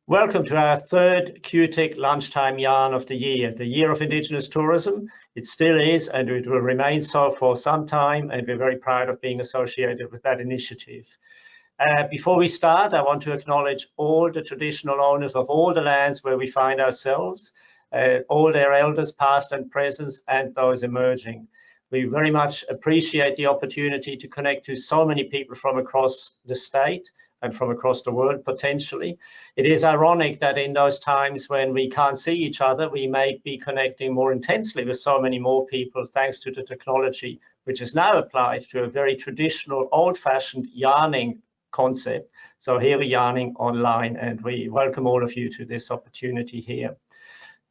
Welcome to our third QTIC Lunchtime Yarn of the Year of Indigenous Tourism. It still is, and it will remain so for some time, and we're very proud of being associated with that initiative. Before we start, I want to acknowledge all the traditional owners of all the lands where we find ourselves, all their elders past and present, and those emerging. We very much appreciate the opportunity to connect to so many people from across the state and from across the world, potentially. It is ironic that in those times when we can't see each other, we may be connecting more intensely with so many more people thanks to the technology, which is now applied to a very traditional, old-fashioned yarning concept. So here we're yarning online, and we welcome all of you to this opportunity here.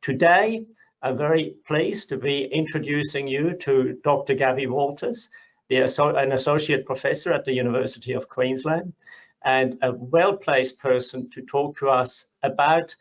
Today, I'm very pleased to be introducing you to Dr. Gabby Walters, an associate professor at the University of Queensland, and a well-placed person to talk to us about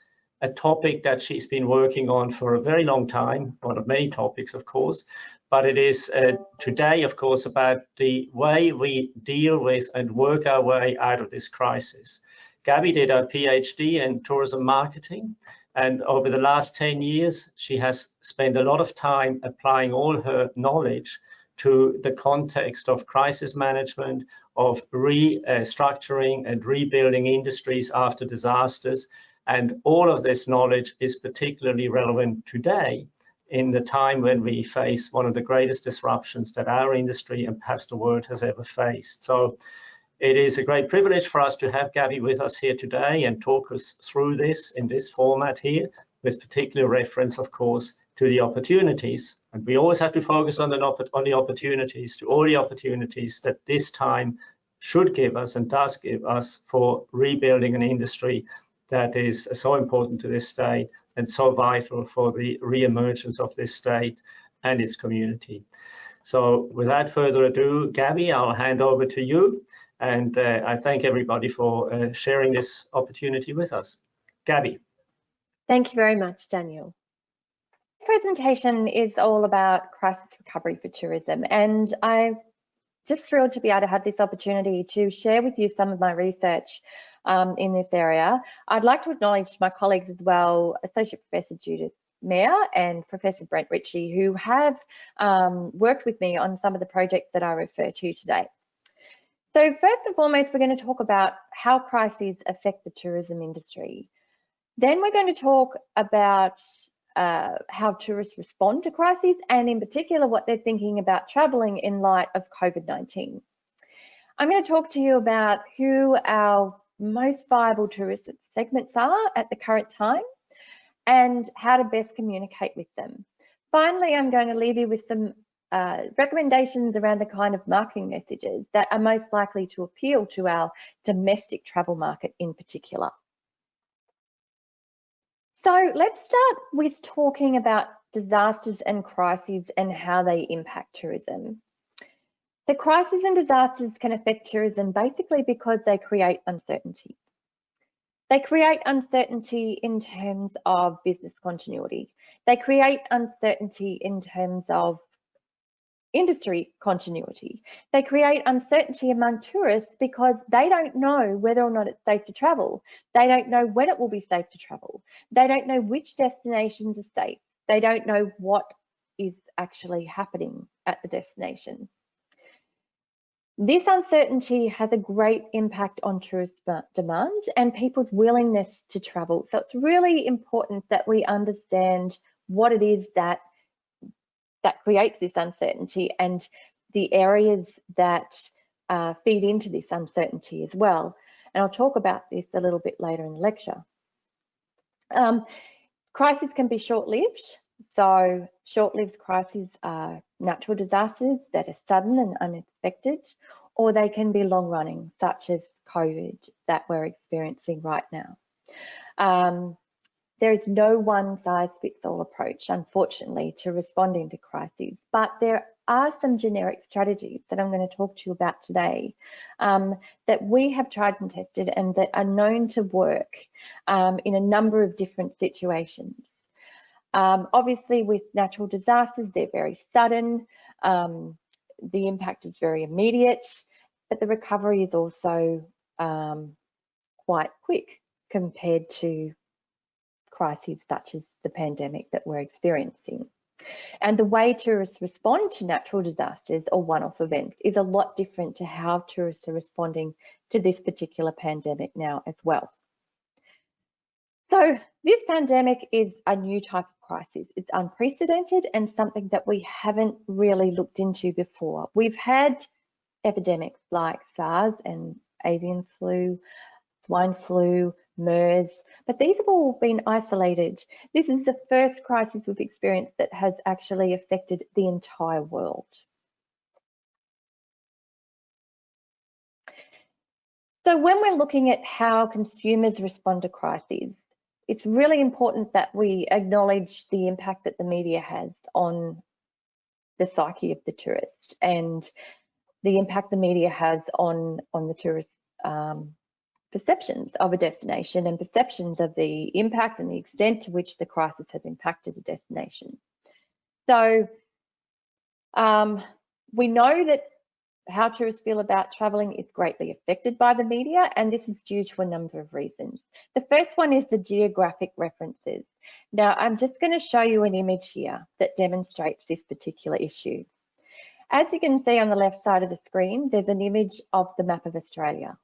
a topic that she's been working on for a very long time, one of many topics, of course, but it is today, of course, about the way we deal with and work our way out of this crisis. Gabby did a PhD in tourism marketing, and over the last 10 years, she has spent a lot of time applying all her knowledge to the context of crisis management, of restructuring and rebuilding industries after disasters. And all of this knowledge is particularly relevant today in the time when we face one of the greatest disruptions that our industry and perhaps the world has ever faced. So it is a great privilege for us to have Gabby with us here today and talk us through this in this format here, with particular reference, of course, to the opportunities. And we always have to focus on the opportunities, to all the opportunities that this time should give us and does give us for rebuilding an industry that is so important to this state and so vital for the re-emergence of this state and its community. So without further ado, Gabby, I'll hand over to you. And I thank everybody for sharing this opportunity with us. Gabby. Thank you very much, Daniel. This presentation is all about crisis recovery for tourism, and I'm just thrilled to be able to have this opportunity to share with you some of my research in this area. I'd like to acknowledge my colleagues as well, Associate Professor Judith Mayer and Professor Brent Ritchie, who have worked with me on some of the projects that I refer to today. So first and foremost, we're going to talk about how crises affect the tourism industry. Then we're going to talk about how tourists respond to crises, and in particular what they're thinking about travelling in light of COVID-19. I'm going to talk to you about who our most viable tourist segments are at the current time and how to best communicate with them. Finally, I'm going to leave you with some recommendations around the kind of marketing messages that are most likely to appeal to our domestic travel market in particular. So let's start with talking about disasters and crises and how they impact tourism. The crises and disasters can affect tourism basically because they create uncertainty. They create uncertainty in terms of business continuity. They create uncertainty in terms of industry continuity. They create uncertainty among tourists because they don't know whether or not it's safe to travel. They don't know when it will be safe to travel. They don't know which destinations are safe. They don't know what is actually happening at the destination. This uncertainty has a great impact on tourist demand and people's willingness to travel. So it's really important that we understand what it is that creates this uncertainty and the areas that feed into this uncertainty as well. And I'll talk about this a little bit later in the lecture. Crises can be short-lived. So short-lived crises are natural disasters that are sudden and unexpected, or they can be long-running, such as COVID that we're experiencing right now. There is no one-size-fits-all approach, unfortunately, to responding to crises, but there are some generic strategies that I'm going to talk to you about today that we have tried and tested and that are known to work in a number of different situations. Obviously, with natural disasters, they're very sudden. The impact is very immediate, but the recovery is also quite quick. compared to crises such as the pandemic that we're experiencing. And the way tourists respond to natural disasters or one-off events is a lot different to how tourists are responding to this particular pandemic now as well. So this pandemic is a new type of crisis. It's unprecedented and something that we haven't really looked into before. We've had epidemics like SARS and avian flu, swine flu, MERS, but these have all been isolated. This is the first crisis we've experienced that has actually affected the entire world. So when we're looking at how consumers respond to crises, it's really important that we acknowledge the impact that the media has on the psyche of the tourist and the impact the media has on the tourist perceptions of a destination and perceptions of the impact and the extent to which the crisis has impacted a destination. So we know that how tourists feel about travelling is greatly affected by the media, and this is due to a number of reasons. The first one is the geographic references. Now, I'm just going to show you an image here that demonstrates this particular issue. As you can see on the left side of the screen, there's an image of the map of Australia.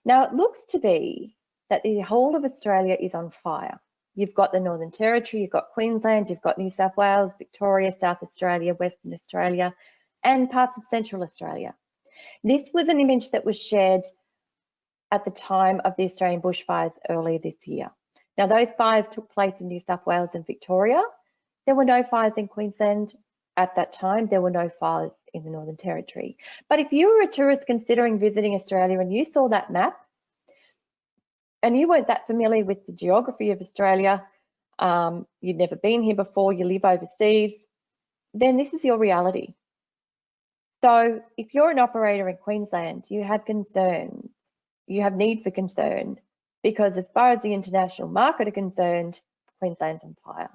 Now, it looks to be that the whole of Australia is on fire. You've got the Northern Territory, you've got Queensland, you've got New South Wales, Victoria, South Australia, Western Australia, and parts of Central Australia. This was an image that was shared at the time of the Australian bushfires earlier this year. Now, those fires took place in New South Wales and Victoria. There were no fires in Queensland at that time. There were no fires in the Northern Territory. But if you were a tourist considering visiting Australia and you saw that map and you weren't that familiar with the geography of Australia, you'd never been here before, you live overseas, then this is your reality. So if you're an operator in Queensland, you have concern, you have need for concern, because as far as the international market are concerned, Queensland's on fire.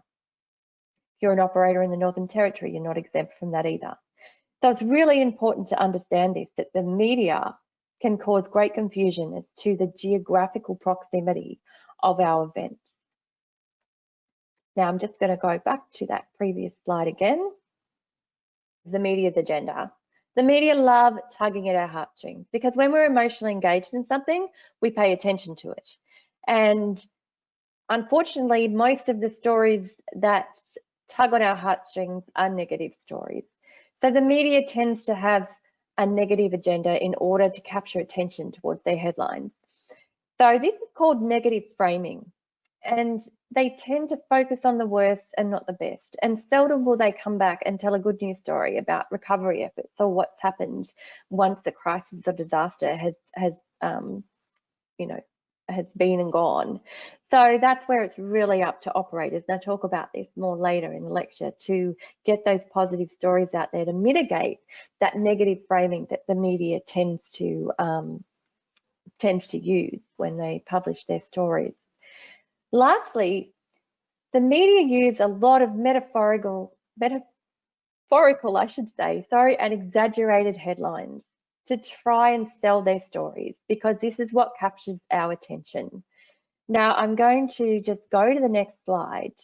If you're an operator in the Northern Territory, you're not exempt from that either. So it's really important to understand this, that the media can cause great confusion as to the geographical proximity of our events. Now I'm just going to go back to that previous slide again. The media's agenda. The media love tugging at our heartstrings because when we're emotionally engaged in something, we pay attention to it. And unfortunately, most of the stories that tug on our heartstrings are negative stories. So the media tends to have a negative agenda in order to capture attention towards their headlines. So this is called negative framing, and they tend to focus on the worst and not the best. And seldom will they come back and tell a good news story about recovery efforts or what's happened once the crisis or disaster has been and gone. So that's where it's really up to operators. And I'll talk about this more later in the lecture, to get those positive stories out there to mitigate that negative framing that the media tends to use when they publish their stories. Lastly, the media use a lot of metaphorical, and exaggerated headlines to try and sell their stories, because this is what captures our attention. Now I'm going to just go to the next slide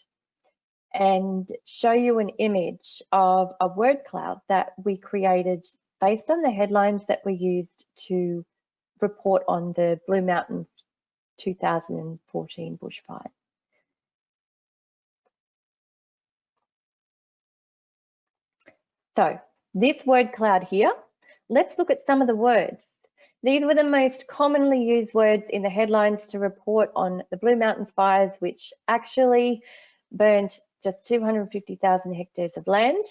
and show you an image of a word cloud that we created based on the headlines that we used to report on the Blue Mountains 2014 bushfire. So this word cloud here, let's look at some of the words. These were the most commonly used words in the headlines to report on the Blue Mountains fires, which actually burned just 250,000 hectares of land.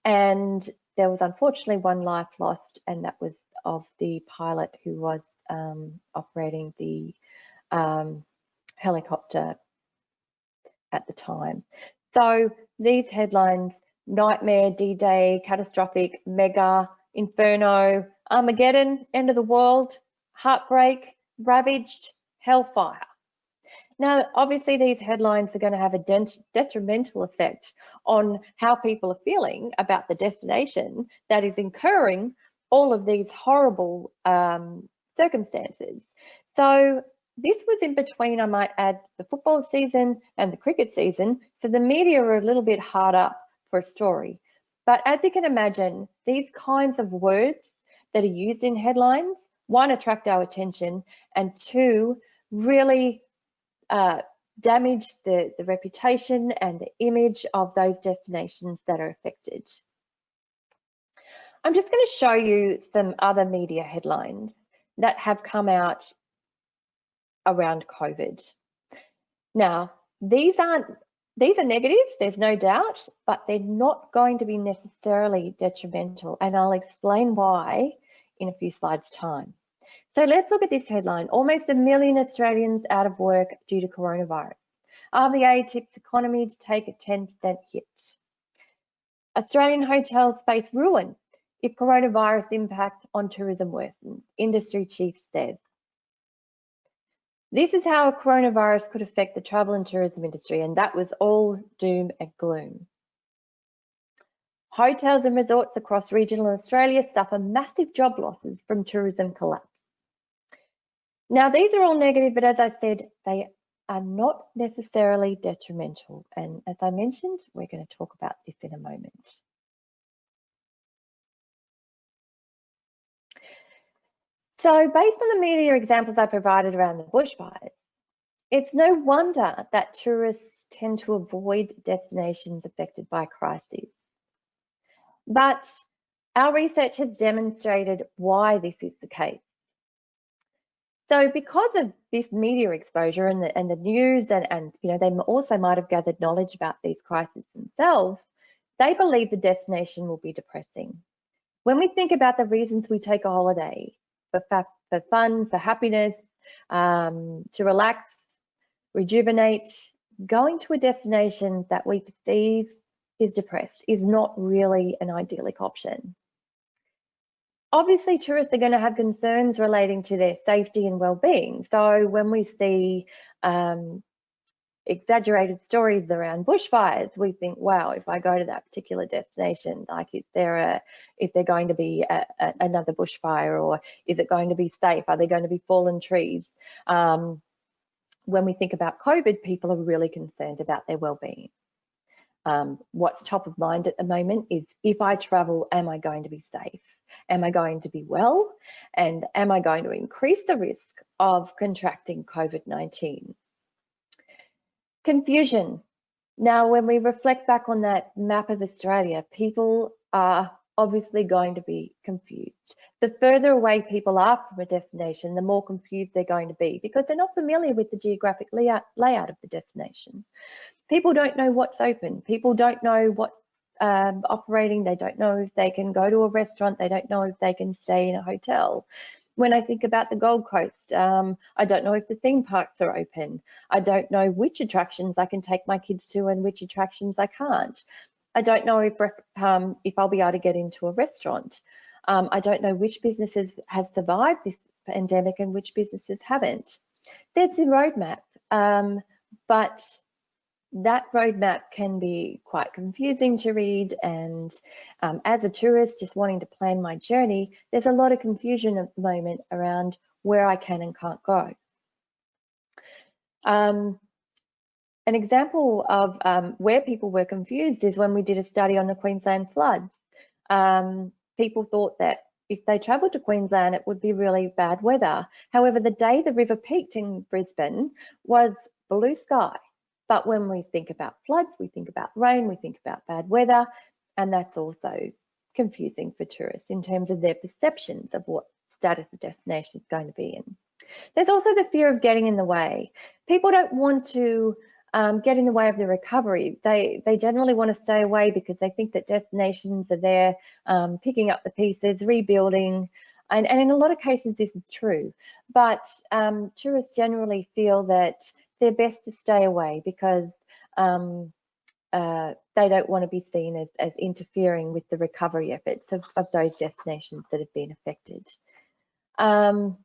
And there was unfortunately one life lost, and that was of the pilot who was operating the helicopter at the time. So these headlines: nightmare, D-Day, catastrophic, mega, inferno, Armageddon, end of the world, heartbreak, ravaged, hellfire. Now, obviously these headlines are going to have a detrimental effect on how people are feeling about the destination that is incurring all of these horrible circumstances. So this was in between, I might add, the football season and the cricket season, so the media were a little bit harder for a story. But as you can imagine, these kinds of words that are used in headlines, one, attract our attention, and two, really damage the reputation and the image of those destinations that are affected. I'm just going to show you some other media headlines that have come out around COVID. Now, these are negative, there's no doubt, but they're not going to be necessarily detrimental, and I'll explain why in a few slides' time. So let's look at this headline. Almost 1 million Australians out of work due to coronavirus. RBA tips economy to take a 10% hit. Australian hotels face ruin if coronavirus impact on tourism worsens, industry chief says. This is how a coronavirus could affect the travel and tourism industry, and that was all doom and gloom. Hotels and resorts across regional Australia suffer massive job losses from tourism collapse. Now, these are all negative, but as I said, they are not necessarily detrimental. And as I mentioned, we're going to talk about this in a moment. So based on the media examples I provided around the bushfires, it's no wonder that tourists tend to avoid destinations affected by crises. But our research has demonstrated why this is the case. So because of this media exposure and the news, and you know, they also might have gathered knowledge about these crises themselves, they believe the destination will be depressing. When we think about the reasons we take a holiday, for fun, for happiness, to relax, rejuvenate, going to a destination that we perceive is depressed is not really an idyllic option. Obviously, tourists are going to have concerns relating to their safety and well-being. So when we see exaggerated stories around bushfires, we think, wow, if I go to that particular destination, like is there going to be another bushfire, or is it going to be safe? Are there going to be fallen trees? When we think about COVID, people are really concerned about their well-being. What's top of mind at the moment is, if I travel, am I going to be safe? Am I going to be well? And am I going to increase the risk of contracting COVID-19? Confusion. Now, when we reflect back on that map of Australia, people are obviously going to be confused. The further away people are from a destination, the more confused they're going to be, because they're not familiar with the geographic layout of the destination. People don't know what's open. People don't know what's operating. They don't know if they can go to a restaurant. They don't know if they can stay in a hotel. When I think about the Gold Coast, I don't know if the theme parks are open. I don't know which attractions I can take my kids to and which attractions I can't. I don't know if I'll be able to get into a restaurant. I don't know which businesses have survived this pandemic and which businesses haven't. There's a roadmap, but that roadmap can be quite confusing to read, and as a tourist just wanting to plan my journey, there's a lot of confusion at the moment around where I can and can't go. An example of where people were confused is when we did a study on the Queensland floods. People thought that if they travelled to Queensland, it would be really bad weather. However, the day the river peaked in Brisbane was blue sky. But when we think about floods, we think about rain, we think about bad weather, and that's also confusing for tourists in terms of their perceptions of what status the destination is going to be in. There's also the fear of getting in the way. People don't want to get in the way of the recovery. They generally want to stay away because they think that destinations are there picking up the pieces, rebuilding, and in a lot of cases this is true. But tourists generally feel that they're best to stay away because they don't want to be seen as interfering with the recovery efforts of those destinations that have been affected. All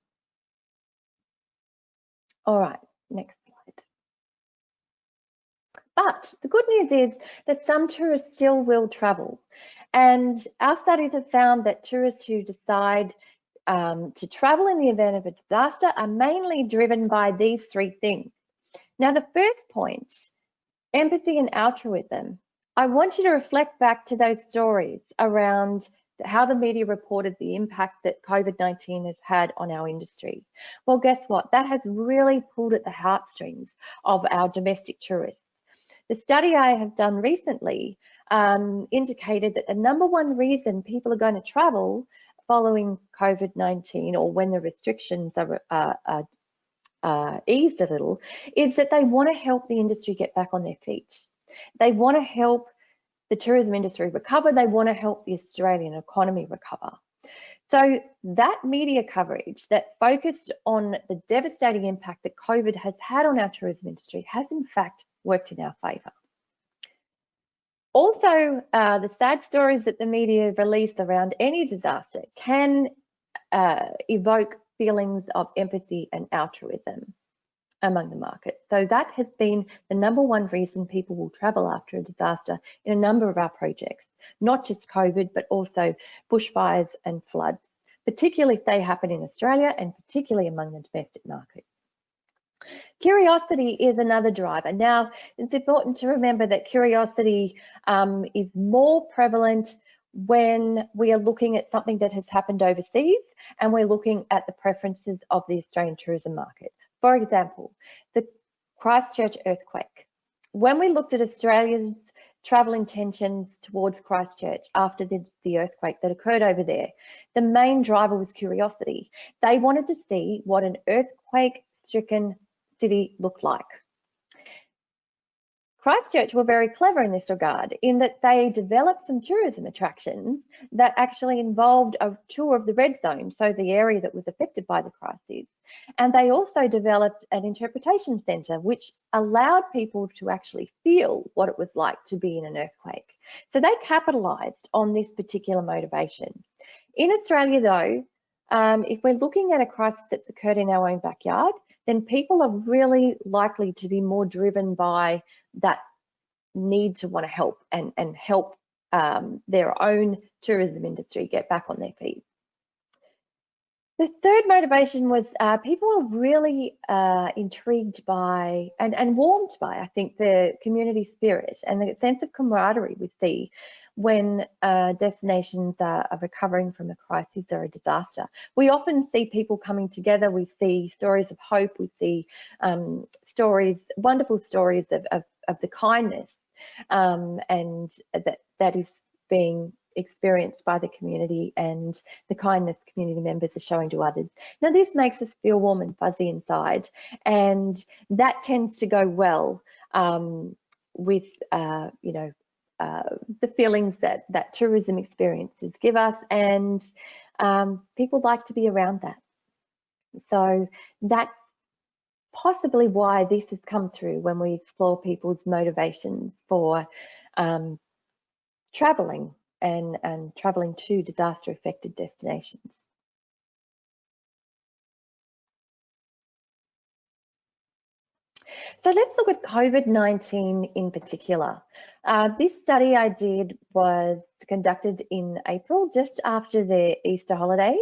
right, next slide. But the good news is that some tourists still will travel. And our studies have found that tourists who decide to travel in the event of a disaster are mainly driven by these three things. Now, the first point, empathy and altruism. I want you to reflect back to those stories around how the media reported the impact that COVID-19 has had on our industry. Well, guess what? That has really pulled at the heartstrings of our domestic tourists. The study I have done recently indicated that the #1 reason people are going to travel following COVID-19, or when the restrictions are eased a little, is that they want to help the industry get back on their feet. They want to help the tourism industry recover. They want to help the Australian economy recover. So that media coverage that focused on the devastating impact that COVID has had on our tourism industry has in fact worked in our favour. Also, the sad stories that the media release around any disaster can evoke feelings of empathy and altruism among the market. So that has been the #1 reason people will travel after a disaster in a number of our projects, not just COVID, but also bushfires and floods, particularly if they happen in Australia and particularly among the domestic market. Curiosity is another driver. Now, it's important to remember that curiosity is more prevalent when we are looking at something that has happened overseas and we're looking at the preferences of the Australian tourism market. For example, the Christchurch earthquake. When we looked at Australia's travel intentions towards Christchurch after the earthquake that occurred over there, the main driver was curiosity. They wanted to see what an earthquake-stricken city looked like. Christchurch were very clever in this regard, in that they developed some tourism attractions that actually involved a tour of the red zone, so the area that was affected by the crises. And they also developed an interpretation centre, which allowed people to actually feel what it was like to be in an earthquake. So they capitalised on this particular motivation. In Australia, though, if we're looking at a crisis that's occurred in our own backyard, then people are really likely to be more driven by that need to want to help and help their own tourism industry get back on their feet. The third motivation was people are really intrigued by and warmed by, I think, the community spirit and the sense of camaraderie we see when destinations are recovering from a crisis or a disaster. We often see people coming together. We see stories of hope. We see stories, wonderful stories of the kindness and that is being experienced by the community and the kindness community members are showing to others. Now, this makes us feel warm and fuzzy inside, and that tends to go well with the feelings that tourism experiences give us, and people like to be around that. So that's possibly why this has come through when we explore people's motivations for travelling and travelling to disaster-affected destinations. So let's look at COVID-19 in particular. This study I did was conducted in April, just after the Easter holidays.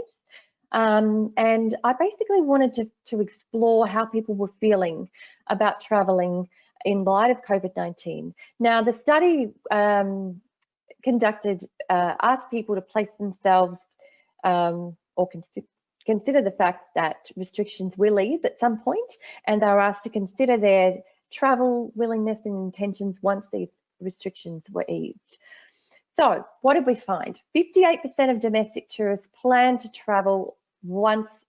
And I basically wanted to explore how people were feeling about travelling in light of COVID-19. Now, the study conducted asked people to place themselves or consider the fact that restrictions will ease at some point, and they were asked to consider their travel willingness and intentions once these restrictions were eased. So what did we find? 58% of domestic tourists planned to travel once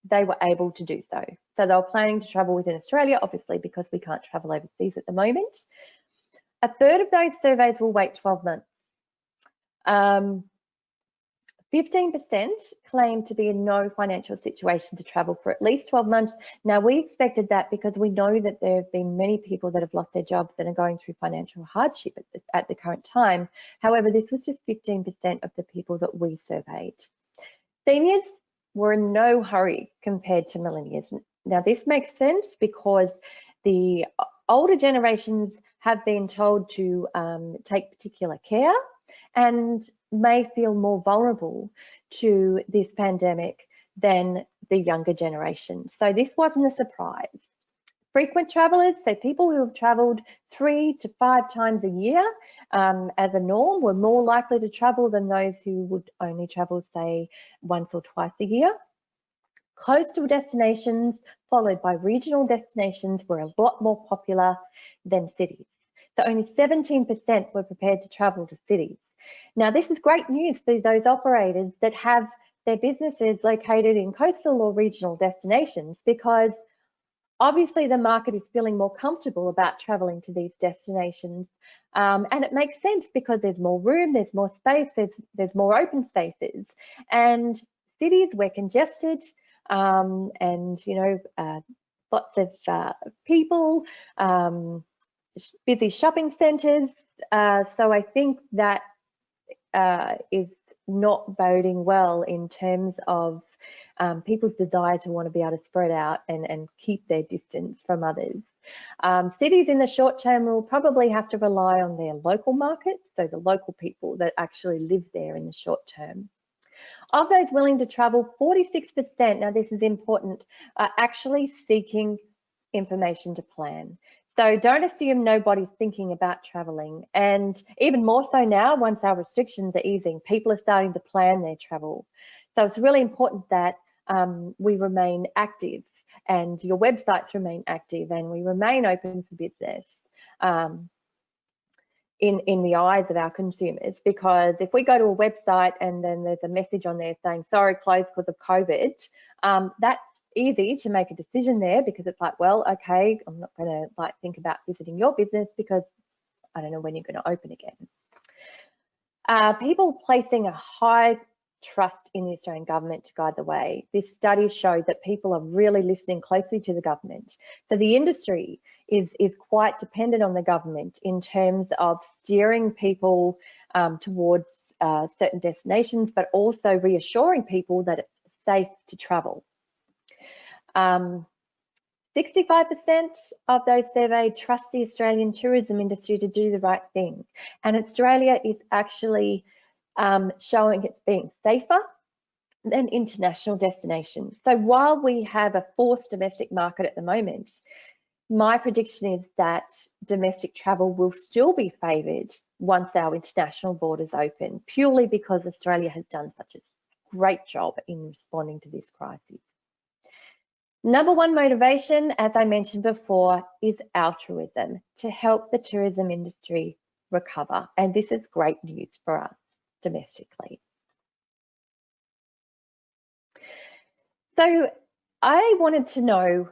they were able to do so. So they were planning to travel within Australia, obviously, because we can't travel overseas at the moment. A third of those surveys will wait 12 months. 15% claim to be in no financial situation to travel for at least 12 months. Now, we expected that because we know that there have been many people that have lost their jobs and are going through financial hardship at the current time. However, this was just 15% of the people that we surveyed. Seniors were in no hurry compared to millennials. Now, this makes sense because the older generations have been told to take particular care and may feel more vulnerable to this pandemic than the younger generation. So this wasn't a surprise. Frequent travellers, so people who have travelled 3 to 5 times a year as a norm, were more likely to travel than those who would only travel, say, once or twice a year. Coastal destinations, followed by regional destinations, were a lot more popular than cities. So only 17% were prepared to travel to cities. Now, this is great news for those operators that have their businesses located in coastal or regional destinations, because obviously the market is feeling more comfortable about traveling to these destinations. And it makes sense because there's more room, there's more space, there's more open spaces. And cities, we're congested, and lots of people, busy shopping centres. So I think that is not boding well in terms of people's desire to want to be able to spread out and keep their distance from others. Cities in the short term will probably have to rely on their local markets, so the local people that actually live there in the short term. Of those willing to travel, 46%, now this is important, are actually seeking information to plan. So don't assume nobody's thinking about travelling. And even more so now, once our restrictions are easing, people are starting to plan their travel. So it's really important that we remain active and your websites remain active and we remain open for business in the eyes of our consumers. Because if we go to a website and then there's a message on there saying, sorry, closed because of COVID, that's easy to make a decision there, because it's like, well, okay, I'm not going to think about visiting your business because I don't know when you're going to open again. People placing a high trust in the Australian government to guide the way. This study showed that people are really listening closely to the government. So the industry is quite dependent on the government in terms of steering people towards certain destinations, but also reassuring people that it's safe to travel. 65% of those surveyed trust the Australian tourism industry to do the right thing. And Australia is actually showing it's being safer than international destinations. So while we have a forced domestic market at the moment, my prediction is that domestic travel will still be favoured once our international borders open, purely because Australia has done such a great job in responding to this crisis. Number one motivation, as I mentioned before, is altruism, to help the tourism industry recover. And this is great news for us domestically. So I wanted to know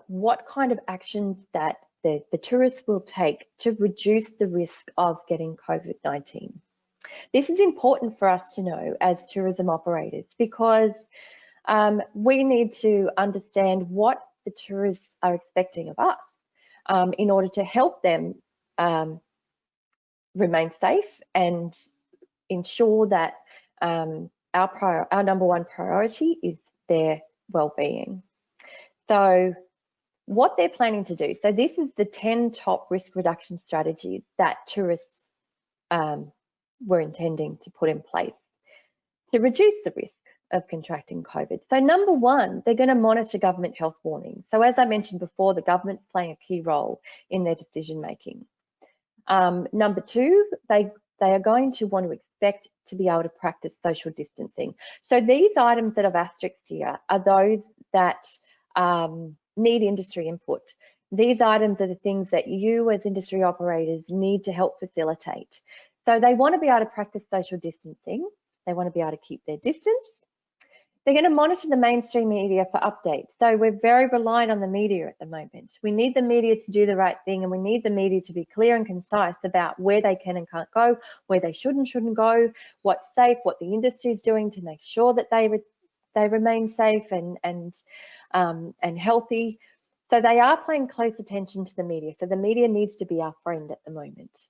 what kind of actions that the tourists will take to reduce the risk of getting COVID-19. This is important for us to know as tourism operators, because we need to understand what the tourists are expecting of us in order to help them remain safe and ensure that our number one priority is their well-being. So what they're planning to do, so this is the 10 top risk reduction strategies that tourists were intending to put in place to reduce the risk of contracting COVID. So number one, they're going to monitor government health warnings. So as I mentioned before, the government's playing a key role in their decision making. Number two, they are going to want to expect to be able to practice social distancing. So these items that I've asterisked here are those that need industry input. These items are the things that you as industry operators need to help facilitate. So they want to be able to practice social distancing. They want to be able to keep their distance. They're going to monitor the mainstream media for updates. So we're very reliant on the media at the moment. We need the media to do the right thing, and we need the media to be clear and concise about where they can and can't go, where they should and shouldn't go, what's safe, what the industry is doing to make sure that they remain safe and healthy. So they are paying close attention to the media. So the media needs to be our friend at the moment.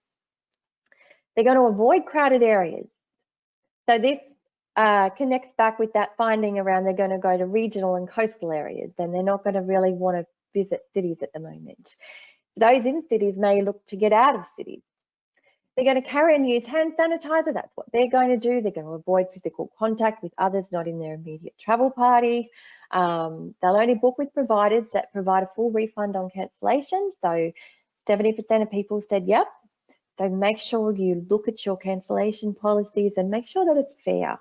They're going to avoid crowded areas. So this connects back with that finding around they're going to go to regional and coastal areas, and they're not going to really want to visit cities at the moment. Those in cities may look to get out of cities. They're going to carry and use hand sanitizer. That's what they're going to do. They're going to avoid physical contact with others not in their immediate travel party. They'll only book with providers that provide a full refund on cancellation. So 70% of people said yep. So make sure you look at your cancellation policies and make sure that it's fair.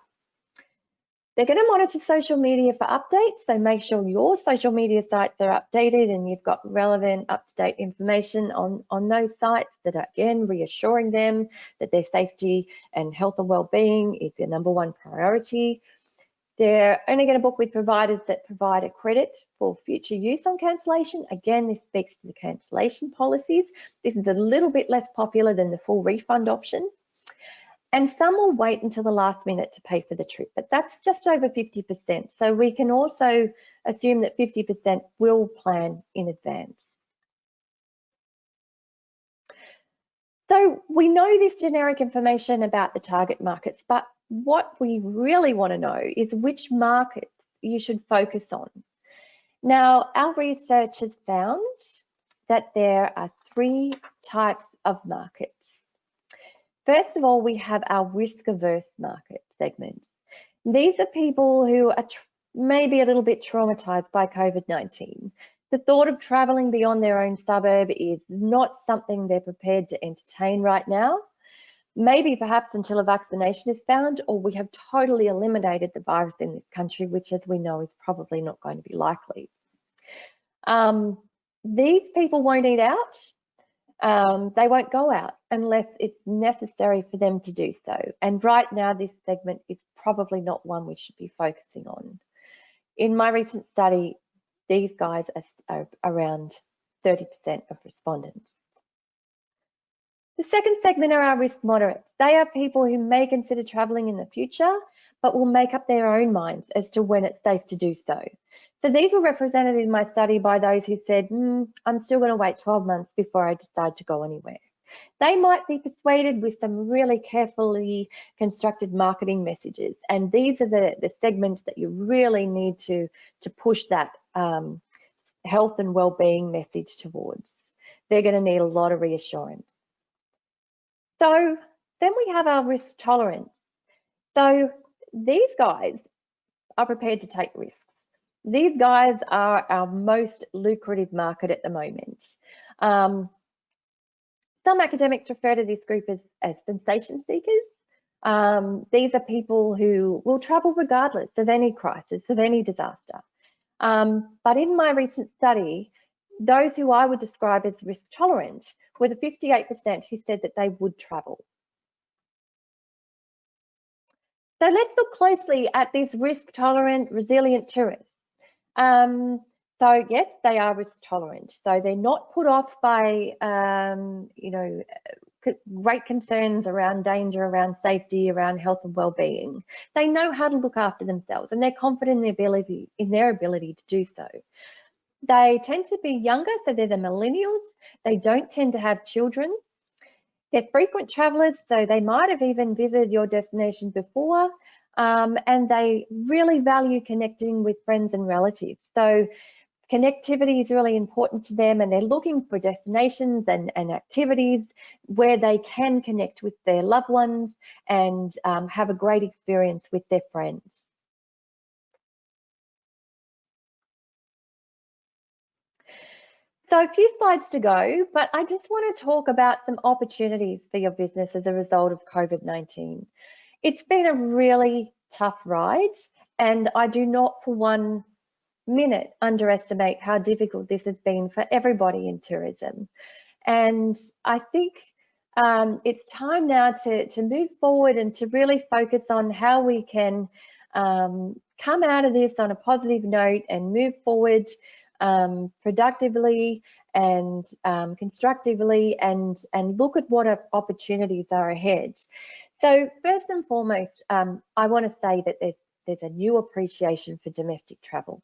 They're going to monitor social media for updates, so make sure your social media sites are updated and you've got relevant, up-to-date information on those sites that are, again, reassuring them that their safety and health and well-being is their #1 priority. They're only going to book with providers that provide a credit for future use on cancellation. Again, this speaks to the cancellation policies. This is a little bit less popular than the full refund option. And some will wait until the last minute to pay for the trip, but that's just over 50%. So we can also assume that 50% will plan in advance. So we know this generic information about the target markets, but what we really want to know is which markets you should focus on. Now, our research has found that there are 3 types of markets. First of all, we have our risk-averse market segment. These are people who are maybe a little bit traumatized by COVID-19. The thought of traveling beyond their own suburb is not something they're prepared to entertain right now. Maybe perhaps until a vaccination is found, or we have totally eliminated the virus in this country, which, as we know, is probably not going to be likely. These people won't eat out. They won't go out unless it's necessary for them to do so. And right now, this segment is probably not one we should be focusing on. In my recent study, these guys are around 30% of respondents. The second segment are our risk moderates. They are people who may consider traveling in the future, but will make up their own minds as to when it's safe to do so. So these were represented in my study by those who said, I'm still going to wait 12 months before I decide to go anywhere. They might be persuaded with some really carefully constructed marketing messages. And these are the segments that you really need to push that health and well-being message towards. They're going to need a lot of reassurance. So then we have our risk tolerance. So these guys are prepared to take risks. These guys are our most lucrative market at the moment. Some academics refer to this group as sensation seekers. These are people who will travel regardless of any crisis, of any disaster. But in my recent study, those who I would describe as risk tolerant were the 58% who said that they would travel. So let's look closely at these risk tolerant, resilient tourists. So yes, they are risk tolerant. So they're not put off by, great concerns around danger, around safety, around health and well-being. They know how to look after themselves, and they're confident in their ability to do so. They tend to be younger, so they're the millennials. They don't tend to have children. They're frequent travellers, so they might have even visited your destination before. And they really value connecting with friends and relatives. So connectivity is really important to them, and they're looking for destinations and activities where they can connect with their loved ones and have a great experience with their friends. So a few slides to go, but I just want to talk about some opportunities for your business as a result of COVID-19. It's been a really tough ride, and I do not for 1 minute underestimate how difficult this has been for everybody in tourism. And I think it's time now to move forward and to really focus on how we can come out of this on a positive note and move forward productively and constructively and look at what opportunities are ahead. So first and foremost, I want to say that there's a new appreciation for domestic travel.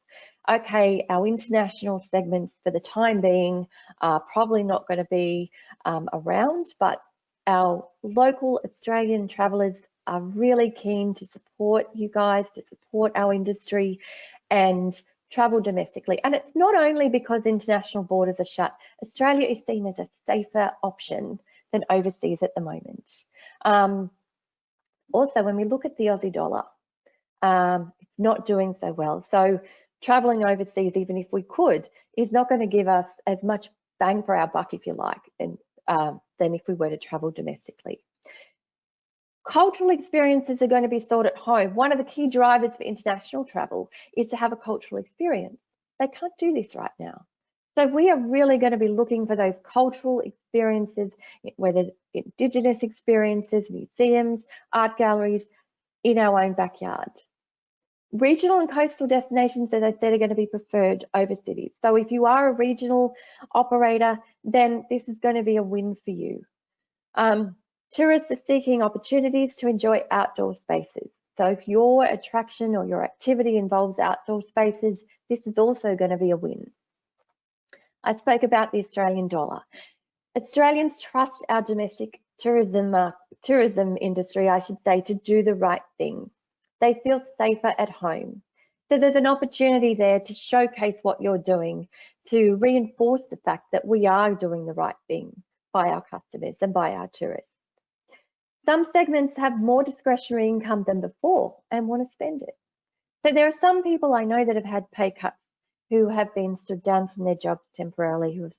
Okay, our international segments for the time being are probably not going to be around, but our local Australian travellers are really keen to support you guys, to support our industry and travel domestically. And it's not only because international borders are shut. Australia is seen as a safer option than overseas at the moment. Also, when we look at the Aussie dollar, it's not doing so well. So traveling overseas, even if we could, is not going to give us as much bang for our buck, if you like, than if we were to travel domestically. Cultural experiences are going to be sought at home. One of the key drivers for international travel is to have a cultural experience. They can't do this right now. So we are really going to be looking for those cultural experiences, whether Indigenous experiences, museums, art galleries, in our own backyard. Regional and coastal destinations, as I said, are going to be preferred over cities. So if you are a regional operator, then this is going to be a win for you. Tourists are seeking opportunities to enjoy outdoor spaces. So if your attraction or your activity involves outdoor spaces, this is also going to be a win. I spoke about the Australian dollar. Australians trust our domestic tourism industry, I should say, to do the right thing. They feel safer at home. So there's an opportunity there to showcase what you're doing, to reinforce the fact that we are doing the right thing by our customers and by our tourists. Some segments have more discretionary income than before and want to spend it. So there are some people I know that have had pay cuts who have been stood down from their jobs temporarily, who have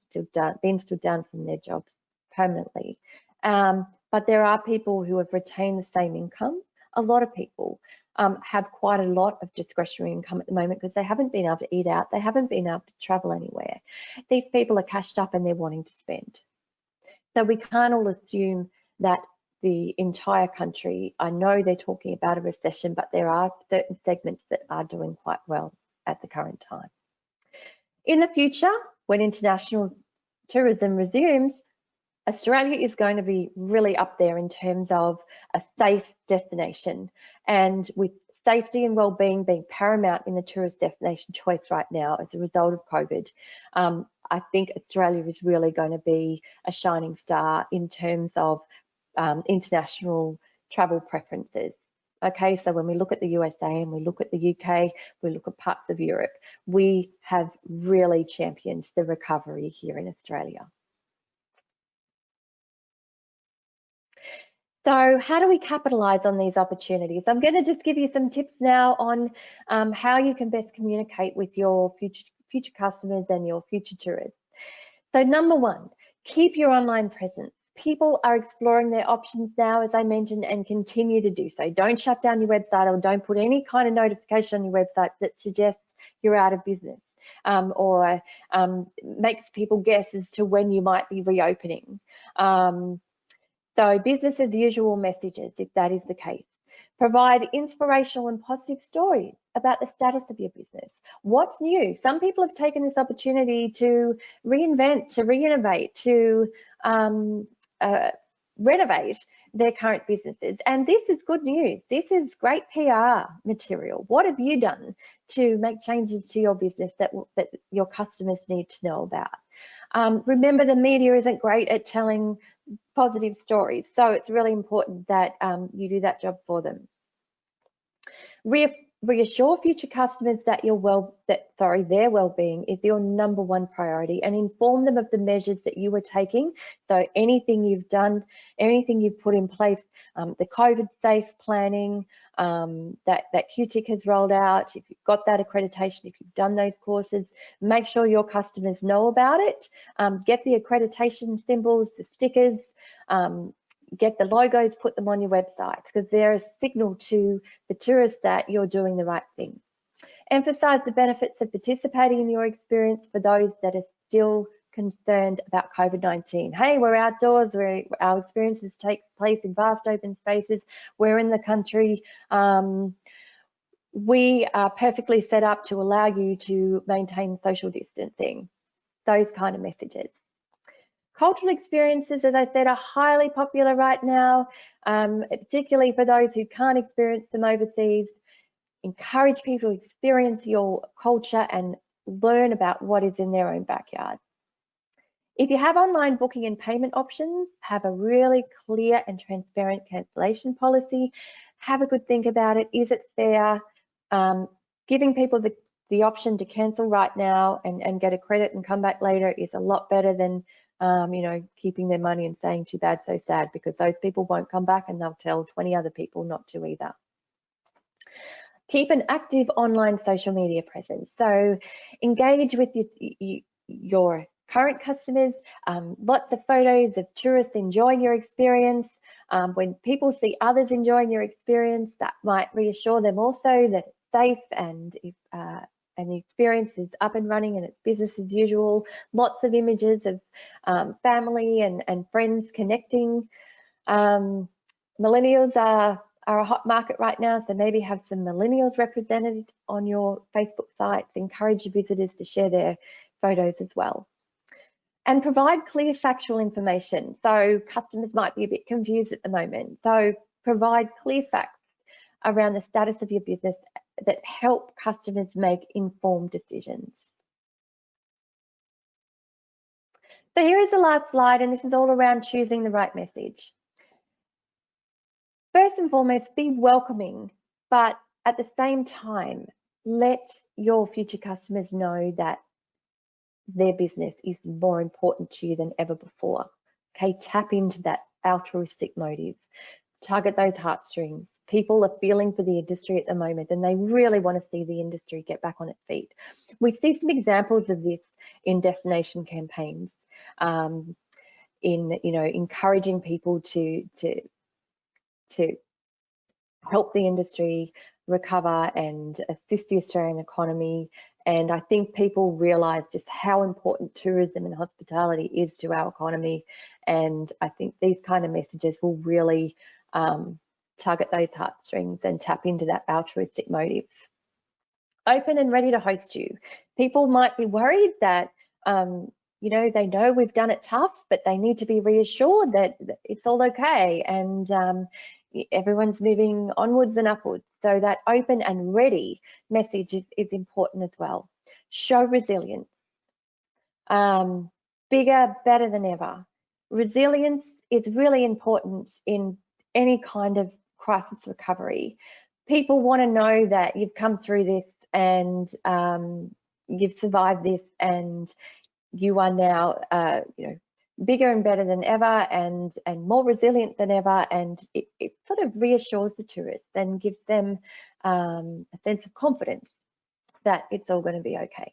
been stood down from their jobs permanently. But there are people who have retained the same income. A lot of people have quite a lot of discretionary income at the moment because they haven't been able to eat out, they haven't been able to travel anywhere. These people are cashed up and they're wanting to spend. So we can't all assume that the entire country, I know they're talking about a recession, but there are certain segments that are doing quite well at the current time. In the future, when international tourism resumes, Australia is going to be really up there in terms of a safe destination, and with safety and well-being being paramount in the tourist destination choice right now as a result of COVID, I think Australia is really going to be a shining star in terms of international travel preferences. Okay, so when we look at the USA and we look at the UK, we look at parts of Europe, we have really championed the recovery here in Australia. So how do we capitalise on these opportunities? I'm going to just give you some tips now on how you can best communicate with your future customers and your future tourists. So number one, keep your online presence. People are exploring their options now, as I mentioned, and continue to do so. Don't shut down your website or don't put any kind of notification on your website that suggests you're out of business or makes people guess as to when you might be reopening. So business as usual messages, if that is the case. Provide inspirational and positive stories about the status of your business. What's new? Some people have taken this opportunity to reinvent, to re-innovate, to renovate their current businesses. And this is good news. This is great PR material. What have you done to make changes to your business that your customers need to know about? Remember, the media isn't great at telling positive stories, so it's really important that you do that job for them. Reassure future customers that their well-being is your number one priority, and inform them of the measures that you are taking. So anything you've done, anything you've put in place, the COVID safe planning that QTIC has rolled out, if you've got that accreditation, if you've done those courses, make sure your customers know about it. Get the accreditation symbols, the stickers, get the logos, put them on your website, because they're a signal to the tourists that you're doing the right thing. Emphasize the benefits of participating in your experience for those that are still concerned about COVID-19. Hey, we're outdoors, our experiences take place in vast open spaces, we're in the country. We are perfectly set up to allow you to maintain social distancing, those kind of messages. Cultural experiences, as I said, are highly popular right now, particularly for those who can't experience them overseas. Encourage people to experience your culture and learn about what is in their own backyard. If you have online booking and payment options, have a really clear and transparent cancellation policy. Have a good think about it. Is it fair? Giving people the option to cancel right now and get a credit and come back later is a lot better than you know, keeping their money and saying too bad, so sad, because those people won't come back and they'll tell 20 other people not to either. Keep an active online social media presence. So engage with your current customers, lots of photos of tourists enjoying your experience. When people see others enjoying your experience, that might reassure them also that it's safe, and if the experience is up and running and it's business as usual. Lots of images of family and friends connecting. Millennials are a hot market right now, so maybe have some millennials represented on your Facebook sites. Encourage your visitors to share their photos as well. And provide clear factual information. So customers might be a bit confused at the moment. So provide clear facts around the status of your business that help customers make informed decisions. So here is the last slide, and this is all around choosing the right message. First and foremost, be welcoming, but at the same time, let your future customers know that their business is more important to you than ever before. Okay, tap into that altruistic motive. Target those heartstrings. People are feeling for the industry at the moment, and they really want to see the industry get back on its feet. We see some examples of this in destination campaigns, in, you know, encouraging people to help the industry recover and assist the Australian economy. And I think people realise just how important tourism and hospitality is to our economy. And I think these kind of messages will really target those heartstrings and tap into that altruistic motive. Open and ready to host you. People might be worried that, you know, they know we've done it tough, but they need to be reassured that it's all okay, and everyone's moving onwards and upwards. So that open and ready message is important as well. Show resilience. Bigger, better than ever. Resilience is really important in any kind of crisis recovery. People want to know that you've come through this and you've survived this, and you are now, you know, bigger and better than ever, and more resilient than ever. And it sort of reassures the tourists and gives them a sense of confidence that it's all going to be okay.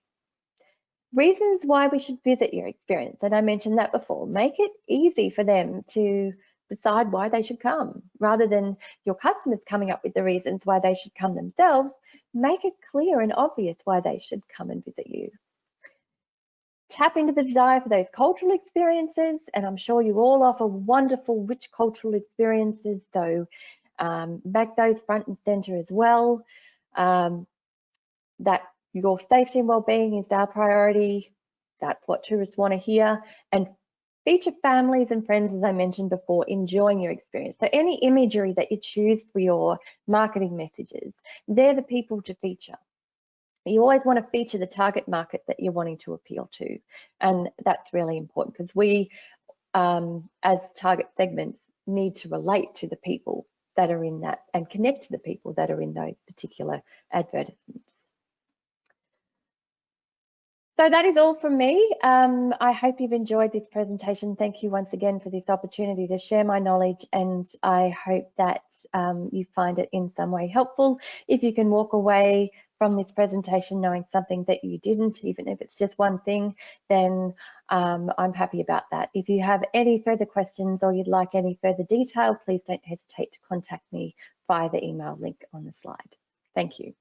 Reasons why we should visit your experience, and I mentioned that before. Make it easy for them to decide why they should come, rather than your customers coming up with the reasons why they should come themselves. Make it clear and obvious why they should come and visit you. Tap into the desire for those cultural experiences, and I'm sure you all offer wonderful, rich cultural experiences, so make those front and center as well. That your safety and well-being is our priority. That's what tourists want to hear. And feature families and friends, as I mentioned before, enjoying your experience. So any imagery that you choose for your marketing messages, they're the people to feature. You always want to feature the target market that you're wanting to appeal to. And that's really important, because we, as target segments, need to relate to the people that are in that and connect to the people that are in those particular advertisements. So that is all from me. I hope you've enjoyed this presentation. Thank you once again for this opportunity to share my knowledge, and I hope that you find it in some way helpful. If you can walk away from this presentation knowing something that you didn't, even if it's just one thing, then I'm happy about that. If you have any further questions or you'd like any further detail, please don't hesitate to contact me via the email link on the slide. Thank you.